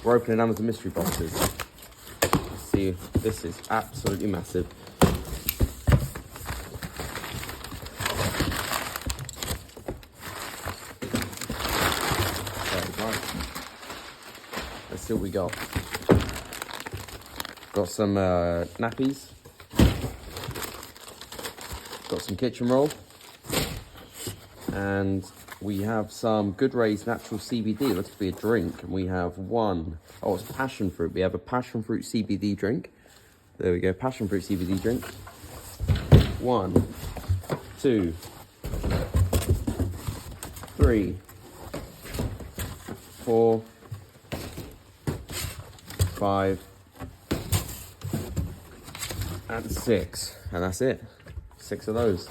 We're opening Amazon mystery boxes. See, this is absolutely massive. Okay, right. Let's see what we got. Got some nappies. Got some kitchen roll. And we have some Good Ray's natural CBD. Looks to be a drink. And we have it's passion fruit. We have a passion fruit CBD drink. There we go, passion fruit CBD drink. 1, 2, 3, 4, 5, and 6. And that's it. 6 of those.